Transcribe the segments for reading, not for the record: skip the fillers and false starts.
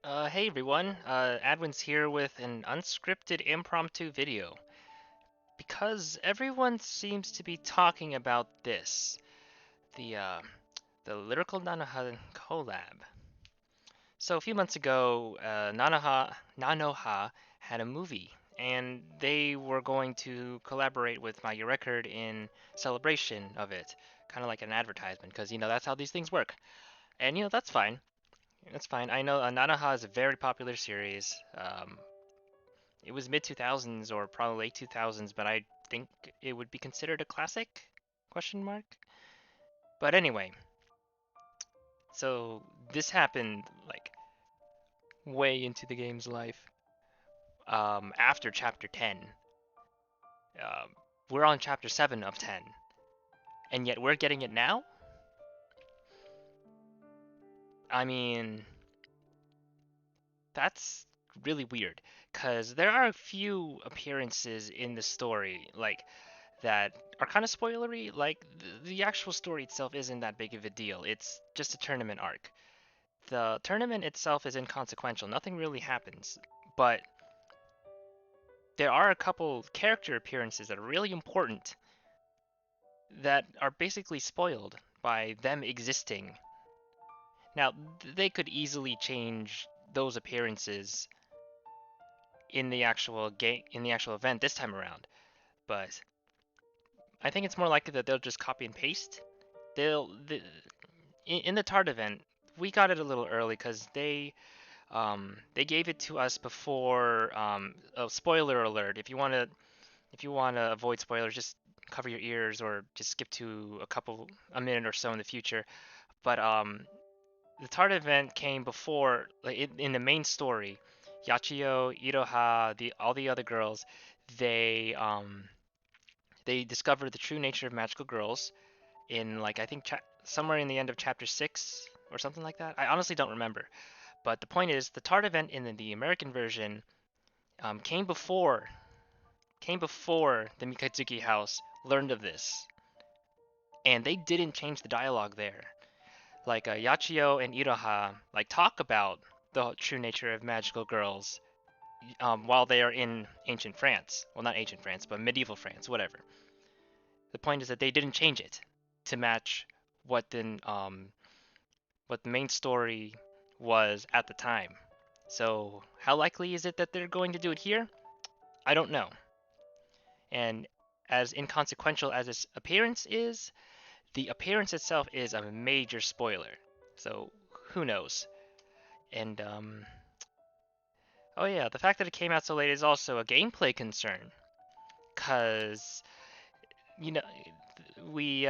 Hey everyone, Adwin's here with an unscripted impromptu video. Because everyone seems to be talking about this, the, uh, the Lyrical Nanoha collab. So a few months ago, Nanoha had a movie, and they were going to collaborate with My Record in celebration of it. Kind of like an advertisement, because, that's how these things work. And, that's fine. That's fine. I know Nanoha is a very popular series. It was mid 2000s or probably late 2000s, but I think it would be considered a classic? Question mark. But anyway, so this happened like way into the game's life. After chapter 10, um, we're on chapter 7 of 10, and yet we're getting it now. I mean, that's really weird because there are a few appearances in the story, like that are kind of spoilery. Like the actual story itself isn't that big of a deal. It's just a tournament arc. The tournament itself is inconsequential. Nothing really happens. But there are a couple character appearances that are really important that are basically spoiled by them existing. Now, they could easily change those appearances in the actual game in the actual event this time around, but I think it's more likely that they'll just copy and paste. In the Tart event, we got it a little early because they gave it to us before. Oh, spoiler alert! If you want to avoid spoilers, just cover your ears or just skip to a minute or so in the future. But the Tart event came before, like in the main story. Yachio, Iroha, all the other girls, they um they discovered the true nature of magical girls in, like, I think somewhere in the end of chapter 6 or something like that. I honestly don't remember. But the point is, the Tart event in the American version came before the Mikatsuki house learned of this, and they didn't change the dialogue there. Like Yachio and Iroha like talk about the true nature of magical girls while they are in ancient France. Well, not ancient France, but medieval France, whatever. The point is that they didn't change it to match what what the main story was at the time. So how likely is it that they're going to do it here? I don't know. And as inconsequential as its appearance is, the appearance itself is a major spoiler. So who knows? And oh yeah, the fact that it came out so late is also a gameplay concern, cause you know we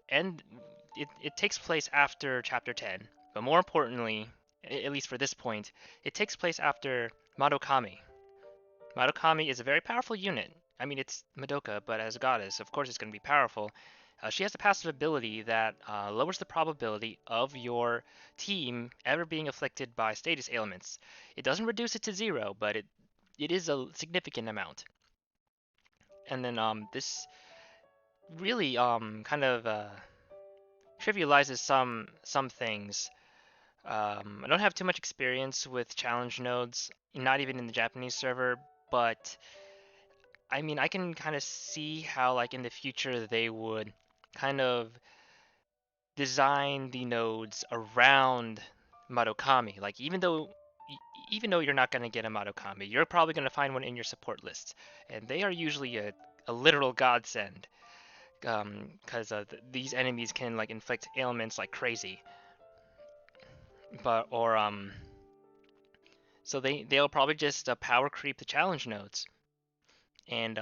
end it takes place after chapter 10, but more importantly, at least for this point, it takes place after Madokami. Madokami is a very powerful unit. I mean, it's Madoka, but as a goddess, of course it's going to be powerful. She has a passive ability that lowers the probability of your team ever being afflicted by status ailments. It doesn't reduce it to zero, but it is a significant amount. And then this really kind of trivializes some things. I don't have too much experience with challenge nodes, not even in the Japanese server, but I mean, I can kind of see how, like, in the future they would kind of design the nodes around Madoka. Like, even though you're not going to get a Madoka, you're probably going to find one in your support list, and they are usually a literal godsend. Because these enemies can, like, inflict ailments like crazy, but or so they'll probably just power creep the challenge nodes. And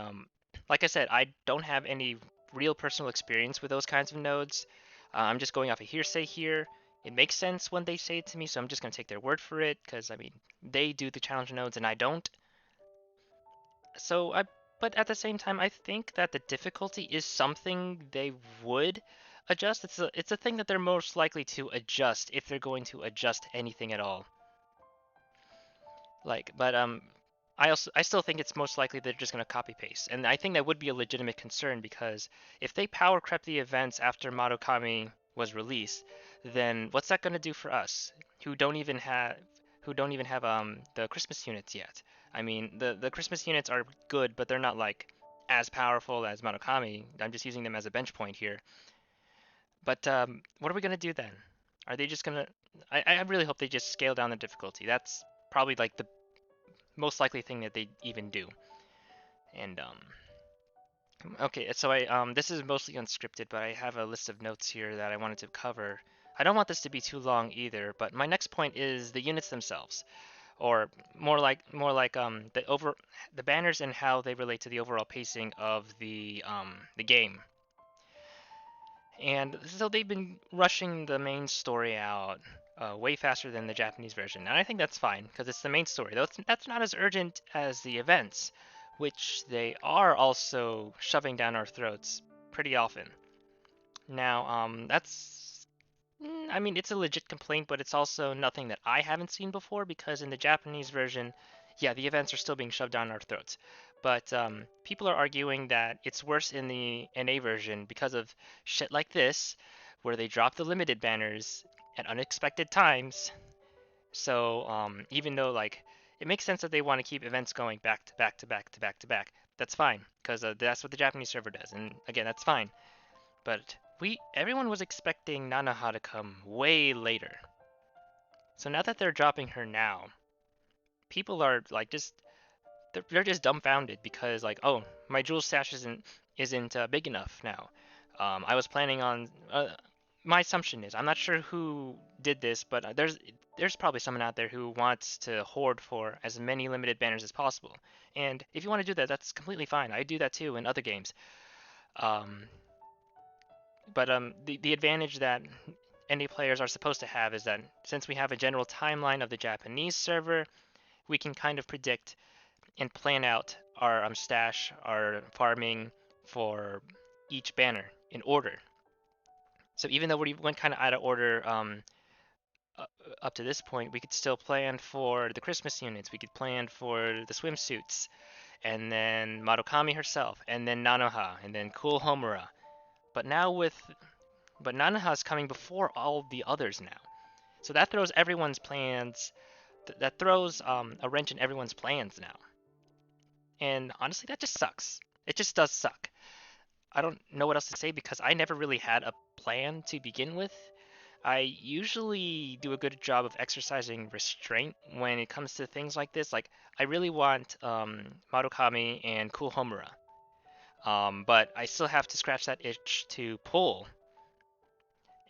like I said, I don't have any real personal experience with those kinds of nodes. I'm just going off of hearsay here. It makes sense when they say it to me, so I'm just going to take their word for it, because, I mean, they do the challenge nodes and I don't. But at the same time, I think that the difficulty is something they would adjust. It's a thing that they're most likely to adjust if they're going to adjust anything at all. But I still think it's most likely they're just going to copy paste, and I think that would be a legitimate concern, because if they power crept the events after Madoka was released, then what's that going to do for us, who don't even have who don't even have the Christmas units yet. I mean, the Christmas units are good, but they're not like as powerful as Monokami. I'm just using them as a bench point here. But what are we gonna do then? Are they just gonna? I really hope they just scale down the difficulty. That's probably like the most likely thing that they even do. And okay, so this is mostly unscripted, but I have a list of notes here that I wanted to cover. I don't want this to be too long either, but my next point is the units themselves, or more like the banners and how they relate to the overall pacing of the game. And so they've been rushing the main story out way faster than the Japanese version, and I think that's fine because it's the main story. That's not as urgent as the events, which they are also shoving down our throats pretty often. Now, I mean, it's a legit complaint, but it's also nothing that I haven't seen before because in the Japanese version, yeah, the events are still being shoved down our throats. But people are arguing that it's worse in the NA version because of shit like this, where they drop the limited banners at unexpected times. So even though like it makes sense that they want to keep events going back to back to back to back to back, that's fine because that's what the Japanese server does, and again, that's fine. But everyone was expecting Nanoha to come way later. So now that they're dropping her now, people are like they're just dumbfounded because like, oh, my jewel stash isn't big enough now. I was planning on my assumption is I'm not sure who did this, but there's probably someone out there who wants to hoard for as many limited banners as possible. And if you want to do that, that's completely fine. I do that too in other games. Um, but the advantage that NA players are supposed to have is that since we have a general timeline of the Japanese server, we can kind of predict and plan out our stash, our farming for each banner in order. So even though we went kind of out of order up to this point, we could still plan for the Christmas units. We could plan for the swimsuits, and then Marukami herself, and then Nanoha, and then Cool Homura. But now but Nanoha is coming before all the others now. So that throws everyone's plans. That throws a wrench in everyone's plans now. And honestly, that just sucks. It just does suck. I don't know what else to say because I never really had a plan to begin with. I usually do a good job of exercising restraint when it comes to things like this. Like, I really want Marukami and Cool Homura. But I still have to scratch that itch to pull.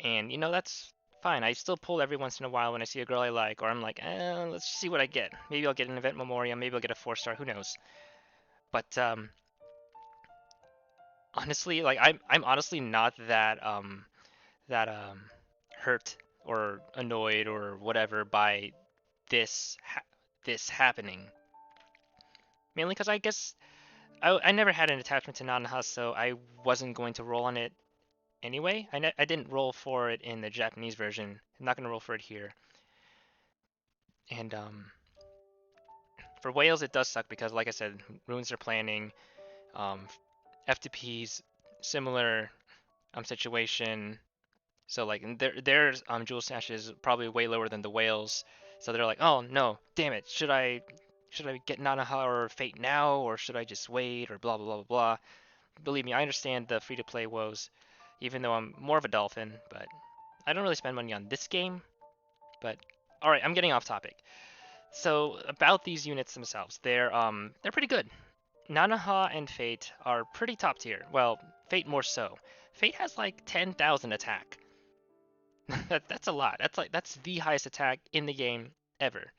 And, that's fine. I still pull every once in a while when I see a girl I like, or I'm like, let's see what I get. Maybe I'll get an event memoriam, maybe I'll get a 4-star, who knows. But honestly, like I'm honestly not that hurt or annoyed or whatever by this happening. Mainly because I guess I never had an attachment to Nanoha, so I wasn't going to roll on it anyway. I didn't roll for it in the Japanese version. I'm not gonna roll for it here. And for Wales, it does suck because, like I said, runes are planning. Um, FTP's similar situation. So like their jewel stash is probably way lower than the whales. So they're like, oh no, damn it, should I get Nanoha or Fate now, or should I just wait, or blah blah blah blah blah. Believe me, I understand the free to play woes, even though I'm more of a dolphin, but I don't really spend money on this game. But all right, I'm getting off topic. So about these units themselves, they're pretty good. Nanoha and Fate are pretty top tier. Well, Fate more so. Fate has like 10,000 attack. That's a lot. That's the highest attack in the game ever.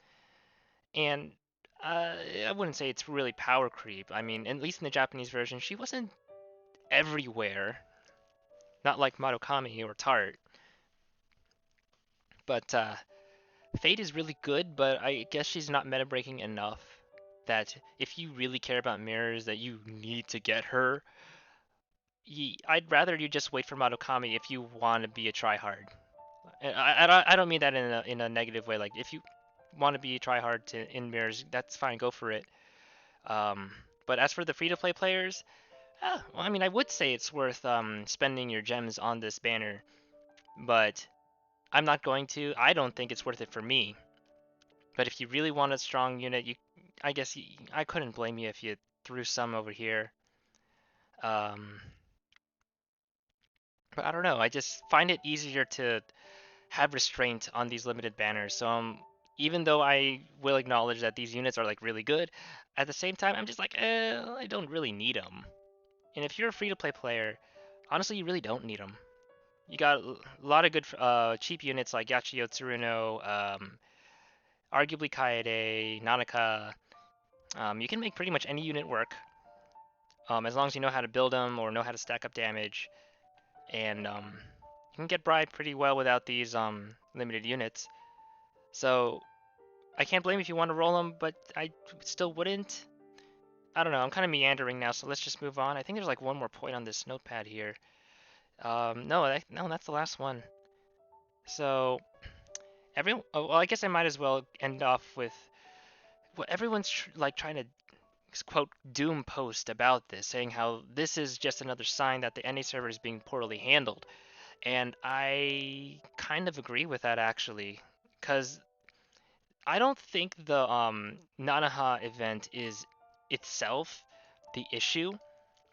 And I wouldn't say it's really power creep. I mean, at least in the Japanese version, she wasn't everywhere. Not like Marukami or Tart. But Fate is really good, but I guess she's not meta breaking enough that if you really care about mirrors, that you need to get her. I'd rather you just wait for Marukami if you want to be a tryhard. I don't mean that in a negative way. Like if you want to be try hard to in mirrors, that's fine, go for it. Um, but as for the free to play players, well, I mean, I would say it's worth spending your gems on this banner, but I'm not going to. I don't think it's worth it for me. But if you really want a strong unit, I guess I couldn't blame you if you threw some over here. Um, but I don't know. I just find it easier to have restraint on these limited banners. So even though I will acknowledge that these units are like really good, at the same time I'm just like, I don't really need them. And if you're a free-to-play player, honestly, you really don't need them. You got a lot of good cheap units like Yachio Tsuruno, arguably Kaede, Nanaka. You can make pretty much any unit work, as long as you know how to build them or know how to stack up damage. And you can get bribed pretty well without these limited units. So I can't blame if you want to roll them, but I still wouldn't. I don't know. I'm kind of meandering now, so let's just move on. I think there's like one more point on this notepad here. No, that's the last one. So well, I guess I might as well end off with what everyone's like trying to quote doom post about this, saying how this is just another sign that the NA server is being poorly handled. And I kind of agree with that actually, because I don't think the Nanoha event is itself the issue.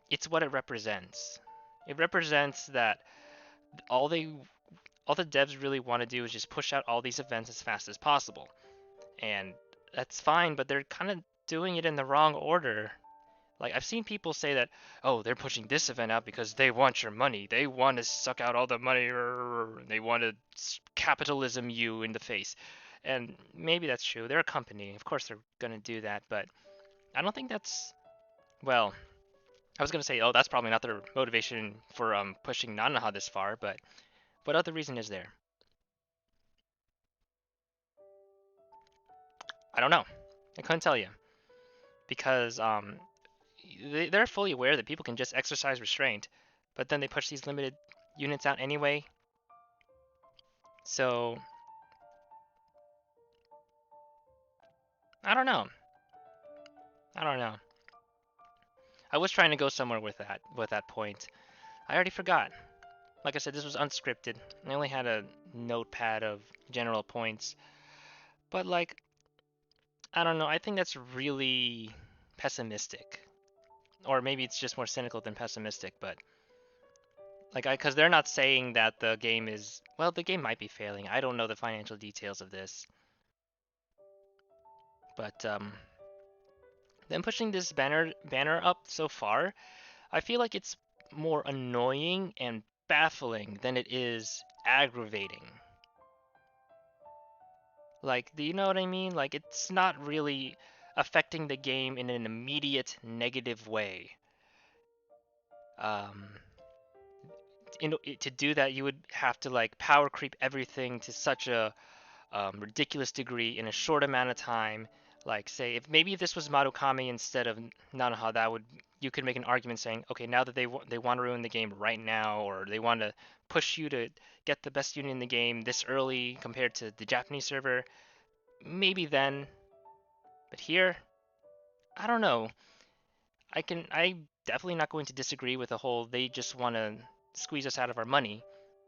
It's what it represents. It represents that all they all the devs really want to do is just push out all these events as fast as possible. And that's fine, but they're kind of doing it in the wrong order. Like I've seen people say that, oh, they're pushing this event out because they want your money. They want to suck out all the money. They want to capitalism you in the face. And maybe that's true. They're a company. Of course they're going to do that, but I don't think that's well, I was going to say, oh, that's probably not their motivation for pushing Nanoha this far, but what other reason is there? I don't know. I couldn't tell you because they're fully aware that people can just exercise restraint, but then they push these limited units out anyway. So I don't know. I don't know. I was trying to go somewhere with that point. I already forgot. Like I said, this was unscripted. I only had a notepad of general points. But like, I don't know. I think that's really pessimistic. Or maybe it's just more cynical than pessimistic, but like because they're not saying that the game is well, the game might be failing. I don't know the financial details of this. But them pushing this banner up so far, I feel like it's more annoying and baffling than it is aggravating. Like, do you know what I mean? Like, it's not really affecting the game in an immediate negative way. Um, to do that, you would have to like power creep everything to such a ridiculous degree in a short amount of time. Like, say, if this was Marukami instead of Nanoha, that would you could make an argument saying, okay, now that they want to ruin the game right now, or they want to push you to get the best unit in the game this early compared to the Japanese server, maybe then. But here, I don't know. I definitely not going to disagree with the whole they just want to squeeze us out of our money,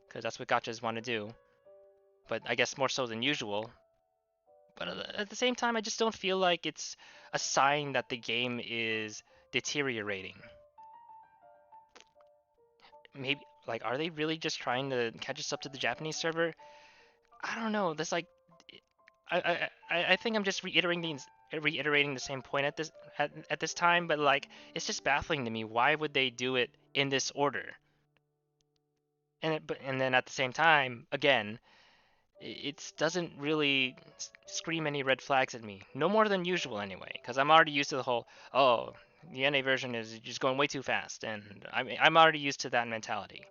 because that's what gotchas want to do. But I guess more so than usual. But at the same time, I just don't feel like it's a sign that the game is deteriorating. Maybe like are they really just trying to catch us up to the Japanese server? I don't know. That's like I think I'm just reiterating the same point at this time, but like it's just baffling to me. Why would they do it in this order? And then at the same time, again, it doesn't really scream any red flags at me. No more than usual anyway, because I'm already used to the whole, oh, the NA version is just going way too fast, and I'm already used to that mentality.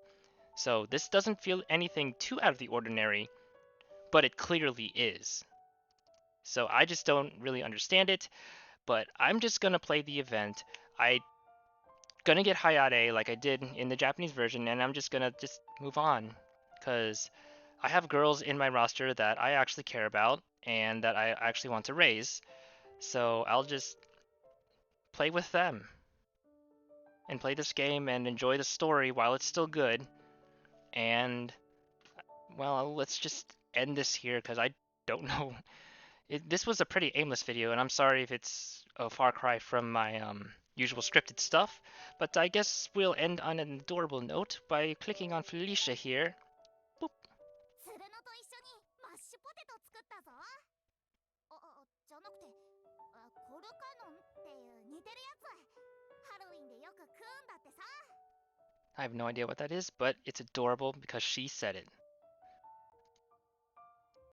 So this doesn't feel anything too out of the ordinary, but it clearly is. So I just don't really understand it, but I'm just gonna play the event. I gonna get Hayate like I did in the Japanese version, and I'm just gonna just move on, because I have girls in my roster that I actually care about and that I actually want to raise. So I'll just play with them and play this game and enjoy the story while it's still good. And well, let's just end this here because I don't know This was a pretty aimless video, and I'm sorry if it's a far cry from my usual scripted stuff, but I guess we'll end on an adorable note by clicking on Felicia here. Boop. ツルノと一緒にマッシュポテト作ったぞ。じゃなくて、コルカノンっていう似てるやつ。ハロウィンでよく食うんだってさ。 I have no idea what that is, but it's adorable because she said it.